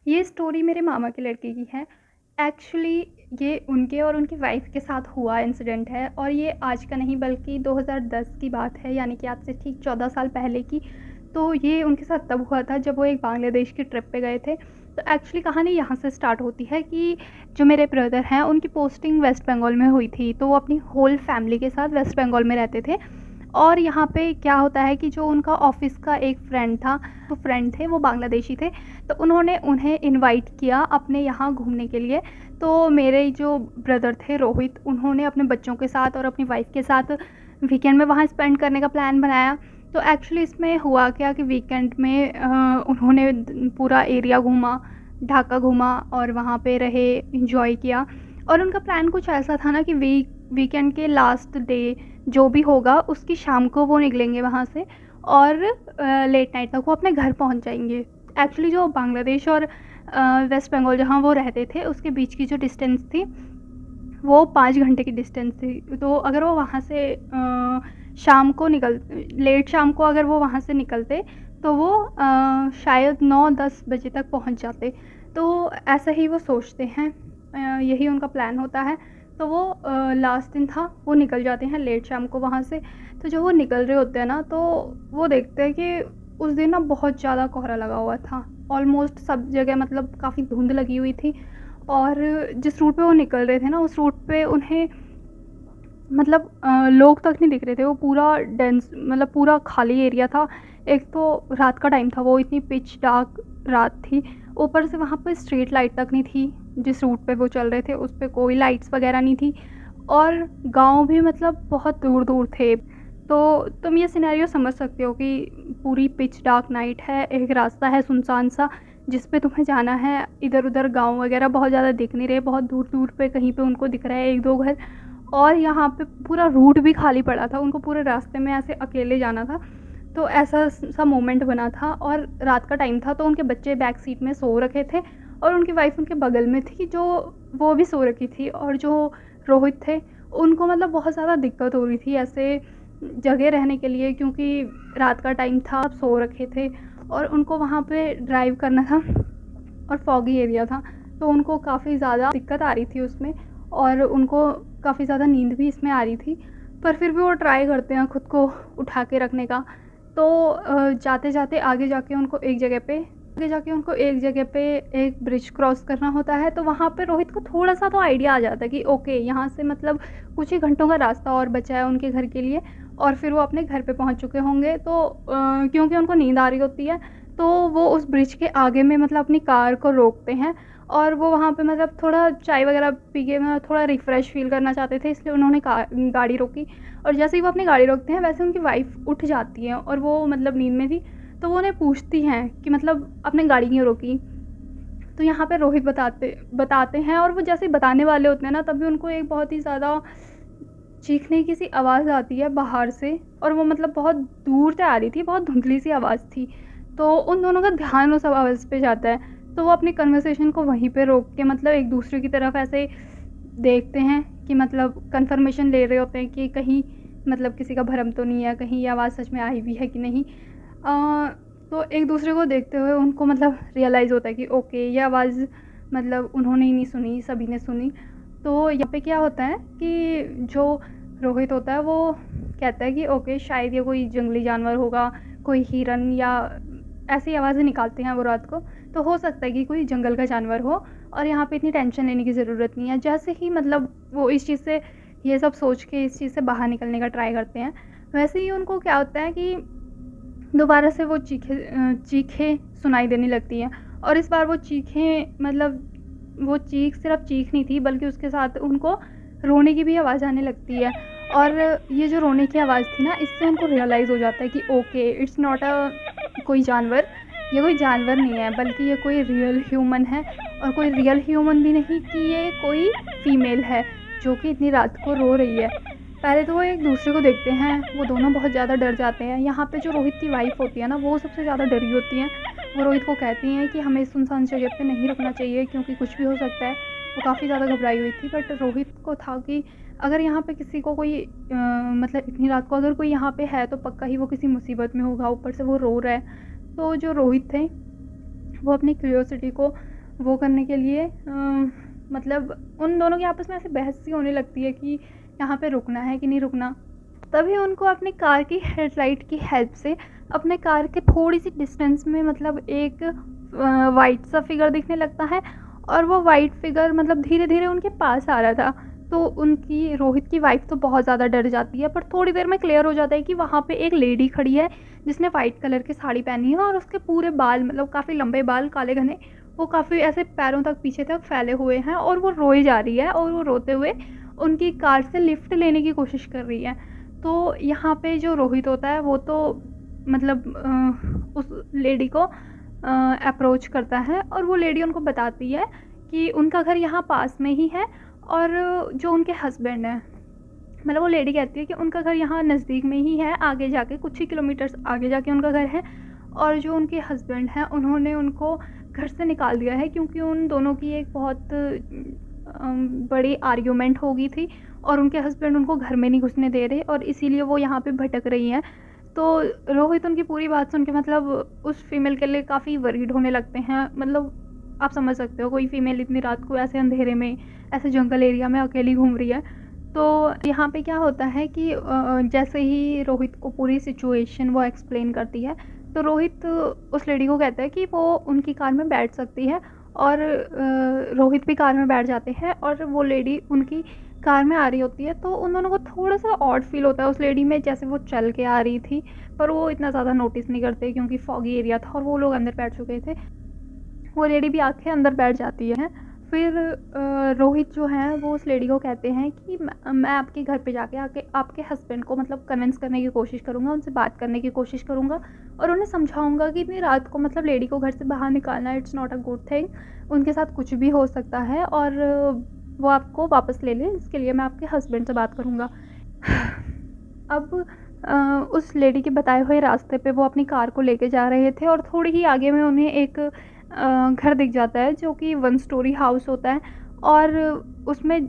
ये स्टोरी मेरे मामा के लड़के की है। एक्चुअली ये उनके और उनकी वाइफ़ के साथ हुआ इंसिडेंट है और ये आज का नहीं बल्कि 2010 की बात है, यानी कि आज से ठीक 14 साल पहले की। तो ये उनके साथ तब हुआ था जब वो एक बांग्लादेश की ट्रिप पे गए थे। तो एक्चुअली कहानी यहाँ से स्टार्ट होती है कि जो मेरे ब्रदर हैं उनकी पोस्टिंग वेस्ट बंगाल में हुई थी, तो वो अपनी होल फैमिली के साथ वेस्ट बंगाल में रहते थे। और यहाँ पे क्या होता है कि जो उनका ऑफ़िस का एक फ्रेंड था, वो फ्रेंड थे, वो बांग्लादेशी थे, तो उन्होंने उन्हें इनवाइट किया अपने यहाँ घूमने के लिए। तो मेरे जो ब्रदर थे रोहित, उन्होंने अपने बच्चों के साथ और अपनी वाइफ़ के साथ वीकेंड में वहाँ स्पेंड करने का प्लान बनाया। तो एक्चुअली इसमें हुआ क्या कि वीकेंड में उन्होंने पूरा एरिया घूमा, ढाका घूमा और वहाँ पे रहे, एन्जॉय किया। और उनका प्लान कुछ ऐसा था ना कि वीकेंड के लास्ट डे जो भी होगा उसकी शाम को वो निकलेंगे वहाँ से और लेट नाइट तक वो अपने घर पहुँच जाएंगे। एक्चुअली जो बांग्लादेश और वेस्ट बंगाल जहाँ वो रहते थे उसके बीच की जो डिस्टेंस थी वो 5 घंटे की डिस्टेंस थी। तो अगर वो वहाँ से शाम को निकल लेट शाम को अगर वो वहाँ से निकलते तो वो शायद 9-10 बजे तक पहुँच जाते। तो ऐसा ही वो सोचते हैं, यही उनका प्लान होता है। तो वो लास्ट दिन था, वो निकल जाते हैं लेट शाम को वहाँ से। तो जब वो निकल रहे होते हैं ना, तो वो देखते हैं कि उस दिन ना बहुत ज़्यादा कोहरा लगा हुआ था। ऑलमोस्ट सब जगह मतलब काफ़ी धुंध लगी हुई थी और जिस रूट पे वो निकल रहे थे ना, उस रूट पे उन्हें मतलब लोग तक नहीं दिख रहे थे। वो पूरा डेंस मतलब पूरा खाली एरिया था। एक तो रात का टाइम था, वो इतनी पिच डार्क रात थी। ऊपर से वहाँ पे स्ट्रीट लाइट तक नहीं थी, जिस रूट पे वो चल रहे थे उस पे कोई लाइट्स वगैरह नहीं थी और गाँव भी मतलब बहुत दूर-दूर थे। तो तुम ये सिनेरियो समझ सकते हो कि पूरी पिच डार्क नाइट है, एक रास्ता है सुनसान सा जिस पे तुम्हें जाना है। इधर-उधर गाँव वगैरह बहुत ज़्यादा दिख नहीं रहे, बहुत दूर-दूर पे कहीं पे उनको दिख रहा है 1-2 घर और यहाँ पे पूरा रूट भी खाली पड़ा था, उनको पूरे रास्ते में ऐसे अकेले जाना था। तो ऐसा सा मोमेंट बना था और रात का टाइम था, तो उनके बच्चे बैक सीट में सो रखे थे और उनकी वाइफ़ उनके बगल में थी, जो वो भी सो रखी थी। और जो रोहित थे, उनको मतलब बहुत ज़्यादा दिक्कत हो रही थी ऐसे जगह रहने के लिए, क्योंकि रात का टाइम था, सब सो रखे थे और उनको वहाँ पे ड्राइव करना था और फॉगी एरिया था, तो उनको काफ़ी ज़्यादा दिक्कत आ रही थी उसमें और उनको काफ़ी ज़्यादा नींद भी इसमें आ रही थी। पर फिर भी वो ट्राई करते हैं खुद को उठा के रखने का। तो जाते-जाते आगे जगह पे एक ब्रिज क्रॉस करना होता है, तो वहाँ पे रोहित को थोड़ा-सा तो आइडिया आ जाता है कि ओके, यहाँ से मतलब कुछ ही घंटों का रास्ता और बचा है उनके घर के लिए और फिर वो अपने घर पे पहुँच चुके होंगे। तो क्योंकि उनको नींद आ रही होती है, तो वो उस ब्रिज के आगे में मतलब अपनी कार को रोकते हैं और वो वहाँ पे मतलब थोड़ा चाय वगैरह पी के मतलब थोड़ा रिफ़्रेश फ़ील करना चाहते थे, इसलिए उन्होंने गाड़ी रोकी। और जैसे ही वो अपनी गाड़ी रोकते हैं वैसे उनकी वाइफ़ उठ जाती है और वो मतलब नींद में थी, तो वो उन्हें पूछती हैं कि मतलब आपने गाड़ी क्यों रोकी? तो यहाँ पे रोहित बताते बताते हैं और वो जैसे ही बताने वाले होते हैं ना, तभी उनको एक बहुत ही ज़्यादा चीखने की सी आवाज़ आती है बाहर से और वो मतलब बहुत दूर से आ रही थी, बहुत धुंधली सी आवाज़ थी। तो उन दोनों का ध्यान उस आवाज़ पे जाता है, तो वो अपनी कन्वर्सेशन को वहीं पे रोक के मतलब एक दूसरे की तरफ ऐसे देखते हैं कि मतलब कन्फर्मेशन ले रहे होते हैं कि कहीं मतलब किसी का भरम तो नहीं है, कहीं ये आवाज़ सच में आई भी है कि नहीं। तो एक दूसरे को देखते हुए उनको मतलब रियलाइज़ होता है कि ओके, ये आवाज़ मतलब उन्होंने ही नहीं सुनी, सभी ने सुनी। तो यहाँ पे क्या होता है कि जो रोहित होता है वो कहता है कि ओके, शायद ये कोई जंगली जानवर होगा, कोई हिरन या ऐसी आवाज़ें निकालते हैं वो रात को, तो हो सकता है कि कोई जंगल का जानवर हो और यहाँ पे इतनी टेंशन लेने की ज़रूरत नहीं है। जैसे ही मतलब वो इस चीज़ से ये सब सोच के इस चीज़ से बाहर निकलने का ट्राई करते हैं, वैसे ही उनको क्या होता है कि दोबारा से वो चीखें सुनाई देने लगती हैं और इस बार वो चीखें मतलब वो चीख सिर्फ़ चीख नहीं थी, बल्कि उसके साथ उनको रोने की भी आवाज़ आने लगती है। और ये जो रोने की आवाज़ थी ना, इससे उनको रियलाइज़ हो जाता है कि ओके, इट्स नॉट कोई जानवर, ये कोई जानवर नहीं है, बल्कि ये कोई रियल ह्यूमन है और कोई रियल ह्यूमन भी नहीं कि ये कोई फ़ीमेल है, जो कि इतनी रात को रो रही है। पहले तो वो एक दूसरे को देखते हैं, वो दोनों बहुत ज़्यादा डर जाते हैं। यहाँ पे जो रोहित की वाइफ़ होती है ना, वो सबसे ज़्यादा डरी होती हैं। वो रोहित को कहती हैं कि हमें इस सुनसान जगह पे नहीं रुकना चाहिए, क्योंकि कुछ भी हो सकता है। वो काफ़ी ज़्यादा घबराई हुई थी, बट रोहित को था कि अगर यहाँ पे किसी को कोई मतलब इतनी रात को अगर कोई यहाँ पे है तो पक्का ही वो किसी मुसीबत में होगा, ऊपर से वो रो रहा है। तो जो रोहित थे, वो अपनी क्यूरियोसिटी को वो करने के लिए मतलब उन दोनों की आपस में ऐसे बहस सी होने लगती है कि यहाँ पे रुकना है कि नहीं रुकना। तभी उनको अपनी कार की हेडलाइट की हेल्प से अपने कार के थोड़ी सी डिस्टेंस में मतलब एक वाइट सा फिगर दिखने लगता है, और वो वाइट फिगर मतलब धीरे धीरे उनके पास आ रहा था। तो उनकी रोहित की वाइफ तो बहुत ज़्यादा डर जाती है, पर थोड़ी देर में क्लियर हो जाता है कि वहाँ पे एक लेडी खड़ी है जिसने वाइट कलर की साड़ी पहनी है, और उसके पूरे बाल मतलब काफ़ी लंबे बाल काले घने, वो काफ़ी ऐसे पैरों तक पीछे तक फैले हुए हैं, और वो रोई जा रही है और वो रोते हुए उनकी कार से लिफ्ट लेने की कोशिश कर रही है। तो यहाँ पे जो रोहित होता है वो तो मतलब उस लेडी को अप्रोच करता है, और वो लेडी उनको बताती है कि उनका घर यहाँ पास में ही है, और जो उनके हस्बैंड हैं मतलब वो लेडी कहती है कि उनका घर यहाँ नज़दीक में ही है, आगे जाके कुछ ही किलोमीटर्स आगे जाके उनका घर है, और जो उनके हस्बैंड हैं उन्होंने उनको घर से निकाल दिया है क्योंकि उन दोनों की एक बहुत बड़ी आर्ग्यूमेंट हो गई थी, और उनके हस्बैंड उनको घर में नहीं घुसने दे रहे, और इसीलिए वो यहाँ पे भटक रही हैं। तो रोहित उनकी पूरी बात सुन के मतलब उस फीमेल के लिए काफ़ी वरीड होने लगते हैं। मतलब आप समझ सकते हो कोई फीमेल इतनी रात को ऐसे अंधेरे में ऐसे जंगल एरिया में अकेली घूम रही है। तो यहाँ पे क्या होता है कि जैसे ही रोहित को पूरी सिचुएशन वो एक्सप्लेन करती है, तो रोहित उस लेडी को कहता है कि वो उनकी कार में बैठ सकती है, और रोहित भी कार में बैठ जाते हैं, और वो लेडी उनकी कार में आ रही होती है। तो उन दोनों को थोड़ा सा ऑड फील होता है उस लेडी में, जैसे वो चल के आ रही थी, पर वो इतना ज़्यादा नोटिस नहीं करते क्योंकि फॉगी एरिया था और वो लोग अंदर बैठ चुके थे। वो लेडी भी आके अंदर बैठ जाती है। फिर रोहित जो हैं वो उस लेडी को कहते हैं कि मैं आपके घर पे जाके आके आपके हस्बैंड को मतलब कन्विंस करने की कोशिश करूँगा, उनसे बात करने की कोशिश करूँगा, और उन्हें समझाऊँगा कि इतनी रात को मतलब लेडी को घर से बाहर निकालना it's not a good thing, उनके साथ कुछ भी हो सकता है, और वो आपको वापस ले लें, इसके लिए मैं आपके हस्बैंड से बात करूँगा। अब उस लेडी के बताए हुए रास्ते पे वो अपनी कार को लेके जा रहे थे, और थोड़ी ही आगे में उन्हें एक घर दिख जाता है जो कि 1 स्टोरी हाउस होता है, और उसमें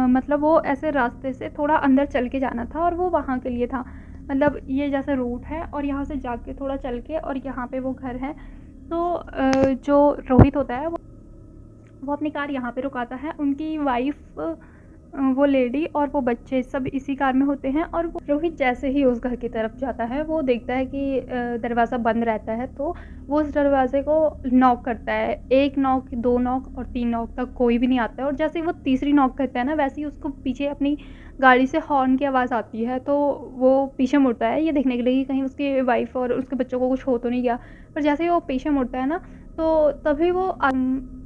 मतलब वो ऐसे रास्ते से थोड़ा अंदर चल के जाना था, और वो वहाँ के लिए था। मतलब ये जैसे रूट है और यहाँ से जाके थोड़ा चल के और यहाँ पे वो घर है। तो जो रोहित होता है वो अपनी कार यहाँ पे रुकाता है। उनकी वाइफ वो लेडी और वो बच्चे सब इसी कार में होते हैं, और वो रोहित जैसे ही उस घर की तरफ जाता है वो देखता है कि दरवाज़ा बंद रहता है, तो वो उस दरवाजे को नॉक करता है। 1 नॉक, 2 नॉक और 3 नॉक तक कोई भी नहीं आता है, और जैसे ही वो तीसरी नॉक करता है ना, वैसे ही उसको पीछे अपनी गाड़ी से हॉर्न की आवाज़ आती है। तो वो पीछे मुड़ता है ये देखने के लिए कि कहीं उसकी वाइफ और उसके बच्चों को कुछ हो तो नहीं गया। पर जैसे ही वो पीछे मुड़ता है ना, तो तभी वो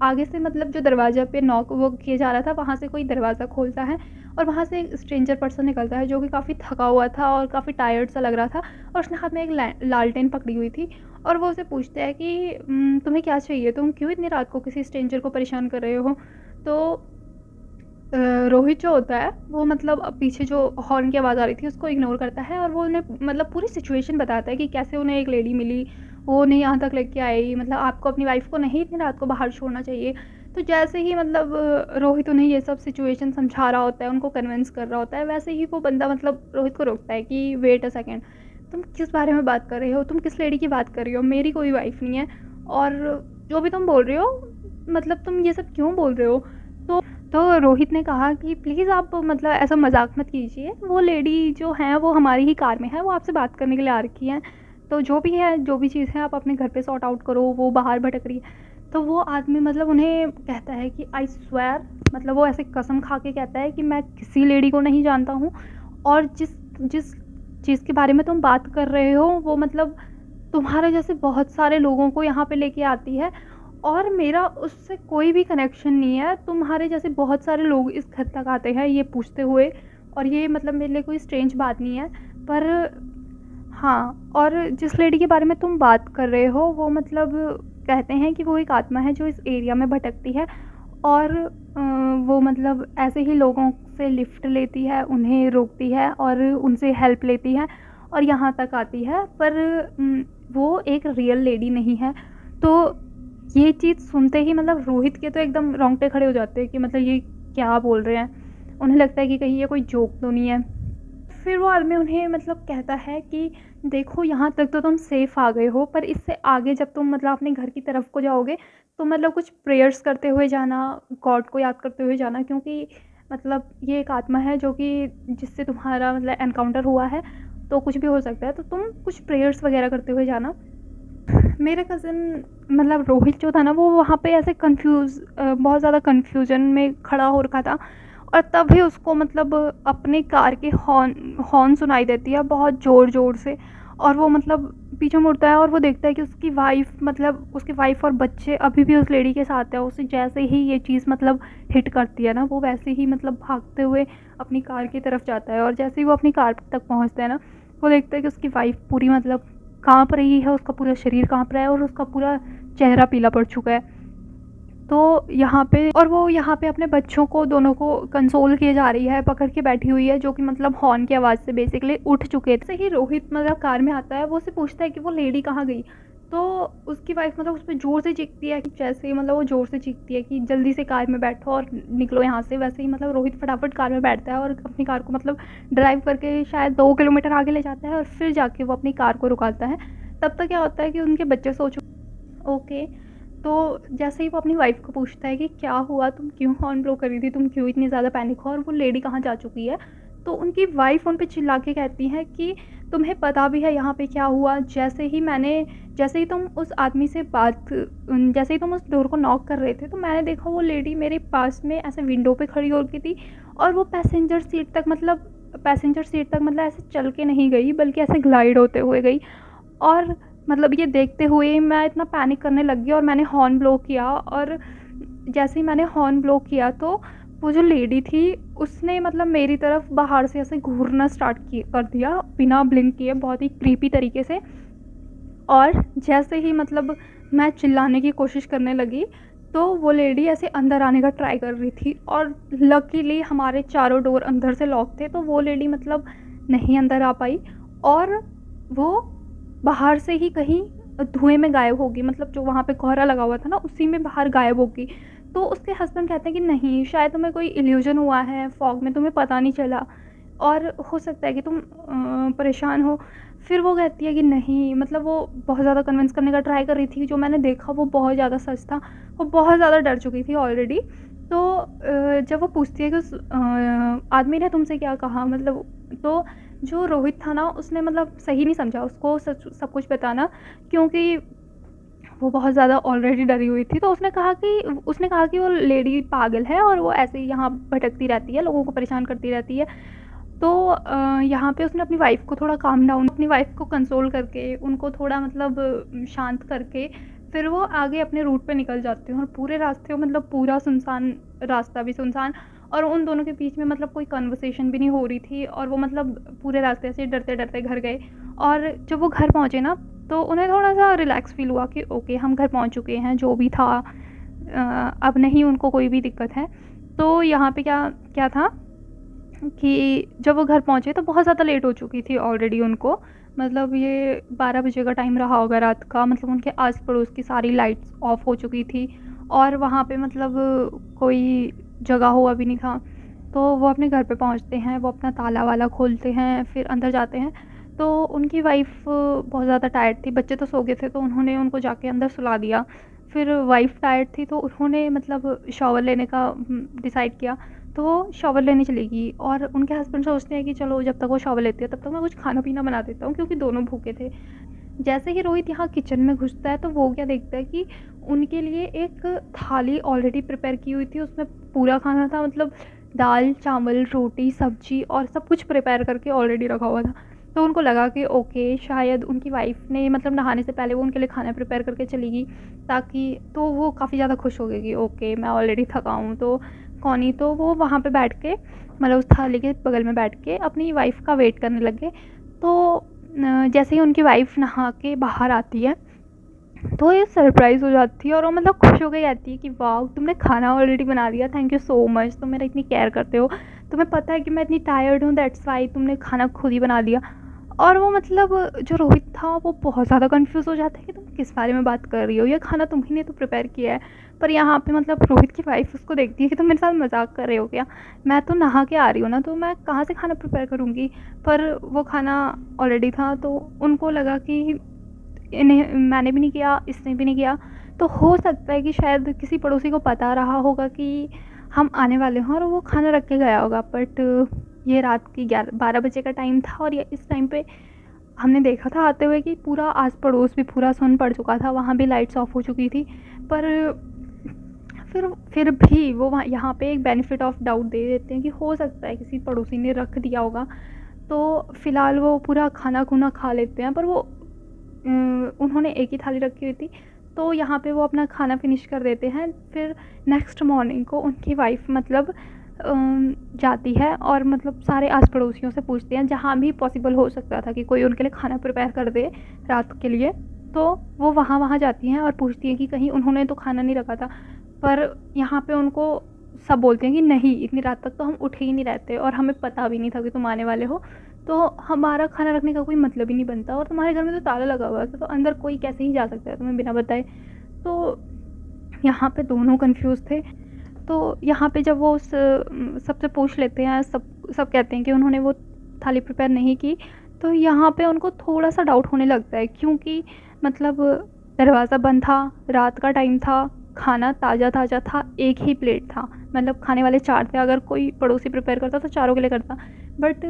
आगे से मतलब जो दरवाज़ा पे नॉक वो किया जा रहा था, वहाँ से कोई दरवाज़ा खोलता है, और वहाँ से एक स्ट्रेंजर पर्सन निकलता है जो कि काफ़ी थका हुआ था और काफ़ी टायर्ड सा लग रहा था, और उसने हाथ में एक लालटेन पकड़ी हुई थी, और वो उसे पूछता है कि तुम्हें क्या चाहिए, तुम क्यों इतनी रात को किसी स्ट्रेंजर को परेशान कर रहे हो। तो रोहित जो होता है वो मतलब पीछे जो हॉर्न की आवाज़ आ रही थी उसको इग्नोर करता है, और वो उन्हें मतलब पूरी सिचुएशन बताता है कि कैसे उन्हें एक लेडी मिली, वो उन्हें यहाँ तक लेके आई, मतलब आपको अपनी वाइफ को नहीं इतनी रात को बाहर छोड़ना चाहिए। तो जैसे ही मतलब रोहित उन्हें ये सब सिचुएशन समझा रहा होता है, उनको कन्विंस कर रहा होता है, वैसे ही वो बंदा मतलब रोहित को रोकता है कि वेट अ सेकेंड, तुम किस बारे में बात कर रहे हो, तुम किस लेडी की बात कर रही हो, मेरी कोई वाइफ नहीं है, और जो भी तुम बोल रहे हो मतलब तुम ये सब क्यों बोल रहे हो। तो रोहित ने कहा कि प्लीज़ आप मतलब ऐसा मजाक मत कीजिए, वो लेडी जो है वो हमारी ही कार में है, वो आपसे बात करने के लिए आ रखी है, तो जो भी है जो भी चीज़ है आप अपने घर पे सॉर्ट आउट करो, वो बाहर भटक रही है। तो वो आदमी मतलब उन्हें कहता है कि आई स्वेयर, मतलब वो ऐसे कसम खा के कहता है कि मैं किसी लेडी को नहीं जानता हूँ, और जिस जिस चीज़ के बारे में तुम बात कर रहे हो वो मतलब तुम्हारे जैसे बहुत सारे लोगों को यहाँ पे लेके आती है, और मेरा उससे कोई भी कनेक्शन नहीं है। तुम्हारे जैसे बहुत सारे लोग इस घर तक आते हैं ये पूछते हुए, और ये मतलब मेरे लिए कोई स्ट्रेंज बात नहीं है। पर हाँ, और जिस लेडी के बारे में तुम बात कर रहे हो वो मतलब कहते हैं कि वो एक आत्मा है जो इस एरिया में भटकती है, और वो मतलब ऐसे ही लोगों से लिफ्ट लेती है, उन्हें रोकती है और उनसे हेल्प लेती है और यहाँ तक आती है, पर वो एक रियल लेडी नहीं है। तो ये चीज़ सुनते ही मतलब रोहित के तो एकदम रोंगटे खड़े हो जाते हैं कि मतलब ये क्या बोल रहे हैं। उन्हें लगता है कि कहीं ये कोई जोक तो नहीं है। फिर वो आदमी उन्हें मतलब कहता है कि देखो यहाँ तक तो तुम सेफ़ आ गए हो, पर इससे आगे जब तुम मतलब अपने घर की तरफ को जाओगे तो मतलब कुछ प्रेयर्स करते हुए जाना, गॉड को याद करते हुए जाना, क्योंकि मतलब ये एक आत्मा है जो कि जिससे तुम्हारा मतलब एनकाउंटर हुआ है, तो कुछ भी हो सकता है, तो तुम कुछ प्रेयर्स वगैरह करते हुए जाना। मेरा कज़िन मतलब रोहित जो था ना, वो वहाँ पे ऐसे बहुत ज़्यादा कन्फ्यूज़न में खड़ा हो रखा था, और तभी उसको मतलब अपनी कार की हॉर्न सुनाई देती है बहुत ज़ोर-ज़ोर से, और वो मतलब पीछे मुड़ता है और वो देखता है कि उसकी वाइफ़ और बच्चे अभी भी उस लेडी के साथ है। उसे जैसे ही ये चीज़ मतलब हिट करती है ना, वो वैसे ही मतलब भागते हुए अपनी कार की तरफ जाता है, और जैसे ही वो अपनी कार तक पहुँचता है ना, वो देखता है कि उसकी वाइफ़ पूरी मतलब काँप रही है, उसका पूरा शरीर काँप रहा है और उसका पूरा चेहरा पीला पड़ चुका है। तो वो यहाँ पे अपने बच्चों को दोनों को कंसोल किए जा रही है, पकड़ के बैठी हुई है, जो कि मतलब हॉर्न की आवाज़ से बेसिकली उठ चुके थे। ही रोहित मतलब कार में आता है, वो उससे पूछता है कि वो लेडी कहाँ गई? तो उसकी वाइफ़ मतलब उस पे ज़ोर से चीखती है कि जैसे ही मतलब वो ज़ोर से चीखती है कि जल्दी से कार में बैठो और निकलो यहाँ से, वैसे ही मतलब रोहित फटाफट कार में बैठता है और अपनी कार को मतलब ड्राइव करके शायद 2 किलोमीटर आगे ले जाता है, और फिर जाके वो अपनी कार को रुकाता है। तब तक क्या होता है कि उनके बच्चे सो चुके। ओके। तो जैसे ही वो अपनी वाइफ़ को पूछता है कि क्या हुआ? तुम क्यों हॉर्न ब्लो कर रही थी? तुम क्यों इतनी ज़्यादा पैनिक हो और वो लेडी कहाँ जा चुकी है? तो उनकी वाइफ़ उन पे चिल्ला के कहती है कि तुम्हें पता भी है यहाँ पे क्या हुआ? जैसे ही तुम उस डोर को नॉक कर रहे थे, तो मैंने देखा वो लेडी मेरे पास में ऐसे विंडो पे खड़ी हो रखी थी, और वो पैसेंजर सीट तक मतलब ऐसे चल के नहीं गई, बल्कि ऐसे ग्लाइड होते हुए गई। और मतलब ये देखते हुए मैं इतना पैनिक करने लग गई और मैंने हॉर्न ब्लो किया, और जैसे ही मैंने हॉर्न ब्लो किया तो वो जो लेडी थी उसने मतलब मेरी तरफ बाहर से ऐसे घूरना कर दिया बिना ब्लिंक किए, बहुत ही क्रीपी तरीके से। और जैसे ही मतलब मैं चिल्लाने की कोशिश करने लगी, तो वो लेडी ऐसे अंदर आने का ट्राई कर रही थी, और लकीली हमारे चारों डोर अंदर से लॉक थे, तो वो लेडी मतलब नहीं अंदर आ पाई, और वो बाहर से ही कहीं धुएँ में गायब हो गई, मतलब जो वहाँ पे कोहरा लगा हुआ था ना, उसी में बाहर गायब हो गई। तो उसके हस्बैंड कहते हैं कि नहीं, शायद तुम्हें कोई इल्यूज़न हुआ है फॉग में, तुम्हें पता नहीं चला, और हो सकता है कि तुम परेशान हो। फिर वो कहती है कि नहीं, मतलब वो बहुत ज़्यादा कन्विंस करने का ट्राई कर रही थी कि जो मैंने देखा वो बहुत ज़्यादा सच था। वो बहुत ज़्यादा डर चुकी थी ऑलरेडी। तो जब वो पूछती है कि उस आदमी ने तुमसे क्या कहा, मतलब तो जो रोहित था ना, उसने मतलब सही नहीं समझा उसको सब कुछ बताना, क्योंकि वो बहुत ज़्यादा ऑलरेडी डरी हुई थी। तो उसने कहा कि वो लेडी पागल है और वो ऐसे ही यहाँ भटकती रहती है, लोगों को परेशान करती रहती है। तो यहाँ पे उसने अपनी वाइफ़ को कंसोल करके, उनको थोड़ा मतलब शांत करके, फिर वो आगे अपने रूट पे निकल जाते हैं, और पूरे रास्ते में मतलब पूरा सुनसान, रास्ता भी सुनसान, और उन दोनों के बीच में मतलब कोई कन्वर्सेशन भी नहीं हो रही थी, और वो मतलब पूरे रास्ते से डरते-डरते घर गए। और जब वो घर पहुँचे ना, तो उन्हें थोड़ा-सा रिलैक्स फ़ील हुआ कि ओके, हम घर पहुँच चुके हैं, जो भी था अब नहीं उनको कोई भी दिक्कत है। तो यहाँ पे क्या क्या था कि जब वो घर पहुँचे तो बहुत ज़्यादा लेट हो चुकी थी ऑलरेडी उनको। मतलब ये 12 बजे का टाइम रहा होगा रात का, मतलब उनके आस-पड़ोस की सारी लाइट्स ऑफ हो चुकी थी, और वहाँ पे मतलब कोई जगा हुआ भी नहीं था। तो वो अपने घर पे पहुँचते हैं, वो अपना ताला-वाला खोलते हैं, फिर अंदर जाते हैं। तो उनकी वाइफ़ बहुत ज़्यादा टायर्ड थी, बच्चे तो सो गए थे, तो उन्होंने उनको जाके अंदर सुला दिया। फिर वाइफ़ टायर्ड थी, तो उन्होंने मतलब शॉवर लेने का डिसाइड किया। तो वो शॉवर लेने चली गई, और उनके हस्बैंड सोचते हैं कि चलो जब तक वो शॉवर लेती है तब तक मैं कुछ खाना-पीना बना देता हूँ, क्योंकि दोनों भूखे थे। जैसे ही रोहित यहाँ किचन में घुसता है, तो वो क्या देखता है कि उनके लिए एक थाली ऑलरेडी प्रिपेयर की हुई थी, उसमें पूरा खाना था, मतलब दाल, चावल, रोटी, सब्ज़ी और सब कुछ प्रिपेयर करके ऑलरेडी रखा हुआ था। तो उनको लगा कि ओके, शायद उनकी वाइफ़ ने मतलब नहाने से पहले वो उनके लिए खाना प्रिपेयर करके चली गई, ताकि तो वो काफ़ी ज़्यादा खुश हो गए कि ओके, मैं ऑलरेडी थका हूँ तो कौन ही, तो वो वहाँ पे बैठ के मतलब उस थाली के बगल में बैठ के अपनी वाइफ़ का वेट करने लग गए। तो जैसे ही उनकी वाइफ़ नहा के बाहर आती है, तो ये सरप्राइज़ हो जाती है, और वो मतलब खुश हो के कहती है कि वाओ, तुमने खाना ऑलरेडी बना दिया, थैंक यू सो मच, तुम मेरा इतनी केयर करते हो, तुम्हें पता है कि मैं इतनी टायर्ड हूँ, दैट्स वाई तुमने खाना खुद ही बना दिया। और वो मतलब जो रोहित था वो बहुत ज़्यादा कन्फ्यूज़ हो जाता है कि तुम किस बारे में बात कर रही हो, ये खाना तुम ही ने तो प्रिपेयर किया है। पर यहाँ पे मतलब रोहित की वाइफ उसको देखती है कि तुम मेरे साथ मजाक कर रहे हो क्या, मैं तो नहा के आ रही हूँ ना, तो मैं कहाँ से खाना प्रिपेयर करूँगी। पर वो खाना ऑलरेडी था, तो उनको लगा कि इन्हें मैंने भी नहीं किया, इसने भी नहीं किया, तो हो सकता है कि शायद किसी पड़ोसी को पता रहा होगा कि हम आने वाले हैं और वो खाना रख के गया होगा। बट ये रात की 11-12 बजे का टाइम था और ये इस टाइम पे हमने देखा था आते हुए कि पूरा आस पड़ोस भी पूरा सुन पड़ चुका था, वहाँ भी लाइट्स ऑफ हो चुकी थी। पर फिर भी वो वहाँ यहाँ पे एक बेनिफिट ऑफ डाउट दे देते हैं कि हो सकता है किसी पड़ोसी ने रख दिया होगा। तो फ़िलहाल वो पूरा खाना खूना खा लेते हैं, पर वो उन्होंने एक ही थाली रखी हुई थी, तो यहाँ पे वो अपना खाना फिनिश कर देते हैं। फिर नेक्स्ट मॉर्निंग को उनकी वाइफ मतलब जाती है और मतलब सारे आस पड़ोसियों से पूछते हैं, जहाँ भी पॉसिबल हो सकता था कि कोई उनके लिए खाना प्रिपेयर कर दे रात के लिए, तो वो वहाँ वहाँ जाती हैं और पूछती हैं कि कहीं उन्होंने तो खाना नहीं रखा था। पर यहाँ पे उनको सब बोलते हैं कि नहीं, इतनी रात तक तो हम उठे ही नहीं रहते और हमें पता भी नहीं था कि तुम आने वाले हो, तो हमारा खाना रखने का कोई मतलब ही नहीं बनता, और तुम्हारे घर में तो ताला लगा हुआ है, तो अंदर कोई कैसे ही जा सकता है तुम्हें बिना बताए। तो यहाँ पे दोनों कंफ्यूज थे। तो यहाँ पे जब वो उस सबसे पूछ लेते हैं, सब सब कहते हैं कि उन्होंने वो थाली प्रिपेयर नहीं की, तो यहाँ पे उनको थोड़ा सा डाउट होने लगता है, क्योंकि मतलब दरवाज़ा बंद था, रात का टाइम था, खाना ताज़ा ताज़ा था, एक ही प्लेट था, मतलब खाने वाले 4 थे, अगर कोई पड़ोसी प्रिपेयर करता तो चारों के लिए करता, बट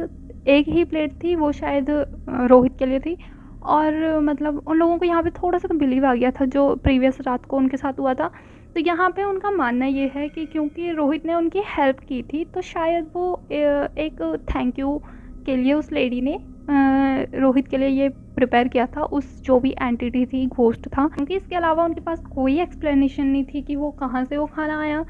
एक ही प्लेट थी, वो शायद रोहित के लिए थी। और मतलब उन लोगों को यहाँ पे थोड़ा सा तो बिलीव आ गया था जो प्रीवियस रात को उनके साथ हुआ था। तो यहाँ पे उनका मानना ये है कि क्योंकि रोहित ने उनकी हेल्प की थी, तो शायद वो एक थैंक यू के लिए उस लेडी ने रोहित के लिए ये प्रिपेयर किया था, उस जो भी एंटिटी थी, घोस्ट था, क्योंकि इसके अलावा उनके पास कोई एक्सप्लेनेशन नहीं थी कि वो कहाँ से वो खाना आया।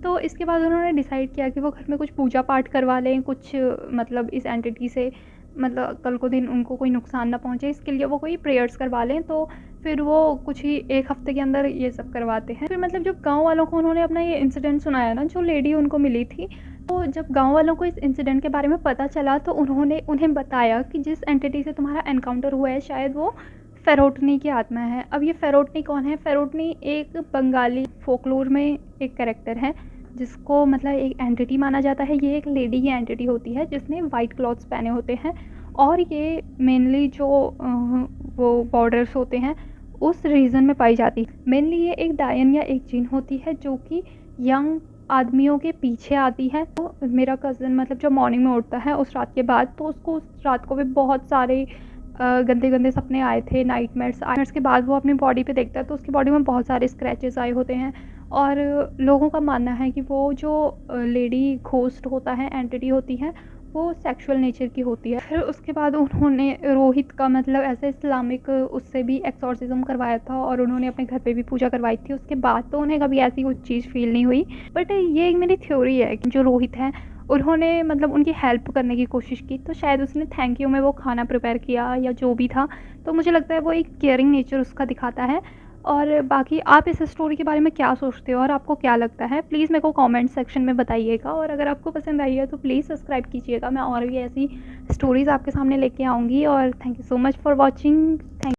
तो इसके बाद उन्होंने डिसाइड किया कि वो घर में कुछ पूजा पाठ करवा लें, कुछ मतलब इस एंटिटी से मतलब कल को दिन उनको कोई नुकसान ना पहुँचे, इसके लिए वो कोई प्रेयर्स करवा लें। तो फिर वो कुछ ही 1 हफ्ते के अंदर ये सब करवाते हैं। फिर मतलब जब गाँव वालों को उन्होंने अपना ये इंसिडेंट सुनाया ना, जो लेडी उनको मिली थी, तो जब गाँव वालों को इस इंसिडेंट के बारे में पता चला, तो उन्होंने उन्हें बताया कि जिस एंटिटी से तुम्हारा एनकाउंटर हुआ है, शायद वो फेरोटनी की आत्मा है। अब ये फेरोटनी कौन है? फेरोटनी एक बंगाली फोकलोर में एक कैरेक्टर है, जिसको मतलब एक एंटिटी माना जाता है। ये एक लेडी की एंटिटी होती है जिसने वाइट क्लॉथ्स पहने होते हैं, और ये मेनली जो वो बॉर्डर्स होते हैं उस रीजन में पाई जाती है। मेनली ये एक डायन या एक जिन होती है जो कि यंग आदमियों के पीछे आती है। तो मेरा कज़न मतलब जब मॉर्निंग में उठता है उस रात के बाद, तो उसको उस रात को भी बहुत सारे गंदे गंदे सपने आए थे, नाइटमेयर्स के बाद वो अपनी बॉडी पे देखता है तो उसकी बॉडी में बहुत सारे स्क्रैचेस आए होते हैं। और लोगों का मानना है कि वो जो लेडी घोस्ट होता है, एंटिटी होती है, वो सेक्सुअल नेचर की होती है। फिर उसके बाद उन्होंने रोहित का मतलब ऐसे इस्लामिक उससे भी एक्सॉर्सिज्म करवाया था और उन्होंने अपने घर पे भी पूजा करवाई थी। उसके बाद तो उन्हें कभी ऐसी कुछ चीज़ फ़ील नहीं हुई। बट ये एक मेरी थ्योरी है कि जो रोहित है, उन्होंने मतलब उनकी हेल्प करने की कोशिश की, तो शायद उसने थैंक यू में वो खाना प्रिपेयर किया या जो भी था। तो मुझे लगता है वो एक केयरिंग नेचर उसका दिखाता है। और बाकी आप इस स्टोरी के बारे में क्या सोचते हो और आपको क्या लगता है, प्लीज़ मेरे को कमेंट सेक्शन में बताइएगा। और अगर आपको पसंद आई है तो प्लीज़ सब्सक्राइब कीजिएगा, मैं और भी ऐसी स्टोरीज़ आपके सामने लेके आऊँगी। और thank you so much for watching. Thank